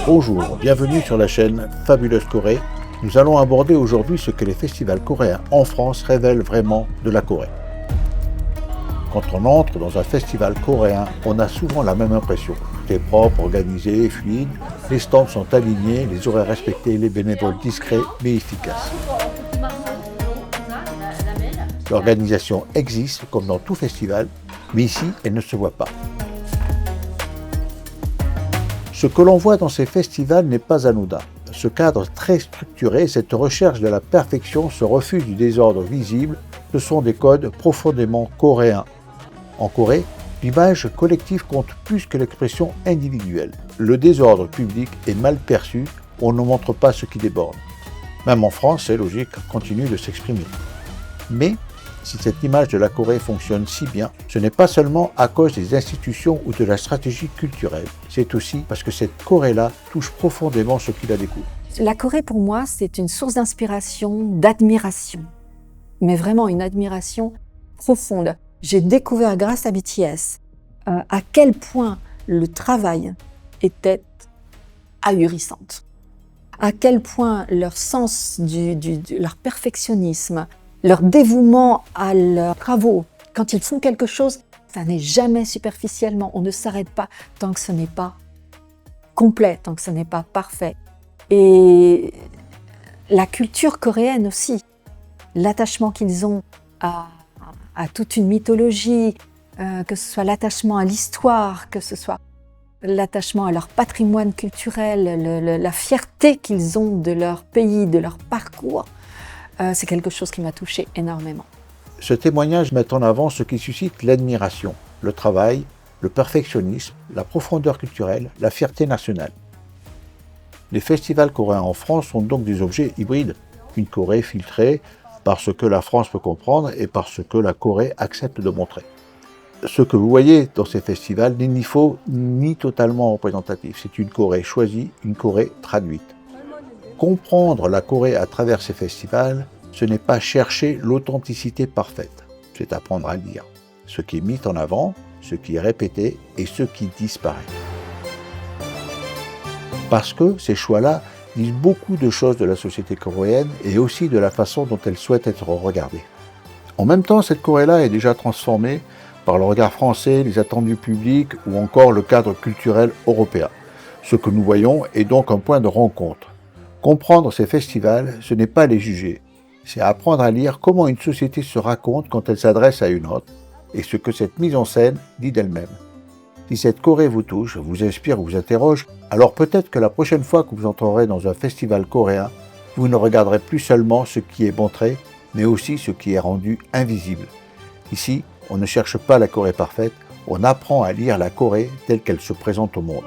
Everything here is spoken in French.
Bonjour, bienvenue sur la chaîne Fabuleuse Corée. Nous allons aborder aujourd'hui ce que les festivals coréens en France révèlent vraiment de la Corée. Quand on entre dans un festival coréen, on a souvent la même impression. Tout est propre, organisé, fluide, les stands sont alignés, les horaires respectés, les bénévoles discrets mais efficaces. L'organisation existe comme dans tout festival, mais ici, elle ne se voit pas. Ce que l'on voit dans ces festivals n'est pas anodin. Ce cadre très structuré, cette recherche de la perfection, ce refus du désordre visible, ce sont des codes profondément coréens. En Corée, l'image collective compte plus que l'expression individuelle. Le désordre public est mal perçu, on ne montre pas ce qui déborde. Même en France, c'est logique, continue de s'exprimer. Mais si cette image de la Corée fonctionne si bien, ce n'est pas seulement à cause des institutions ou de la stratégie culturelle, c'est aussi parce que cette Corée-là touche profondément ceux qui la découvrent. La Corée, pour moi, c'est une source d'inspiration, d'admiration, mais vraiment une admiration profonde. J'ai découvert grâce à BTS à quel point le travail était ahurissant, à quel point leur sens leur perfectionnisme, leur dévouement à leurs travaux. Quand ils font quelque chose, ça n'est jamais superficiellement. On ne s'arrête pas tant que ce n'est pas complet, tant que ce n'est pas parfait. Et la culture coréenne aussi, l'attachement qu'ils ont à toute une mythologie, que ce soit l'attachement à l'histoire, que ce soit l'attachement à leur patrimoine culturel, la fierté qu'ils ont de leur pays, de leur parcours, c'est quelque chose qui m'a touchée énormément. Ce témoignage met en avant ce qui suscite l'admiration, le travail, le perfectionnisme, la profondeur culturelle, la fierté nationale. Les festivals coréens en France sont donc des objets hybrides, une Corée filtrée par ce que la France peut comprendre et par ce que la Corée accepte de montrer. Ce que vous voyez dans ces festivals n'est ni faux ni totalement représentatif, c'est une Corée choisie, une Corée traduite. Comprendre la Corée à travers ces festivals, ce n'est pas chercher l'authenticité parfaite, c'est apprendre à lire ce qui est mis en avant, ce qui est répété et ce qui disparaît. Parce que ces choix-là disent beaucoup de choses de la société coréenne et aussi de la façon dont elle souhaite être regardée. En même temps, cette Corée-là est déjà transformée par le regard français, les attentes du public ou encore le cadre culturel européen. Ce que nous voyons est donc un point de rencontre. Comprendre ces festivals, ce n'est pas les juger, c'est apprendre à lire comment une société se raconte quand elle s'adresse à une autre et ce que cette mise en scène dit d'elle-même. Si cette Corée vous touche, vous inspire ou vous interroge, alors peut-être que la prochaine fois que vous entrerez dans un festival coréen, vous ne regarderez plus seulement ce qui est montré, mais aussi ce qui est rendu invisible. Ici, on ne cherche pas la Corée parfaite, on apprend à lire la Corée telle qu'elle se présente au monde.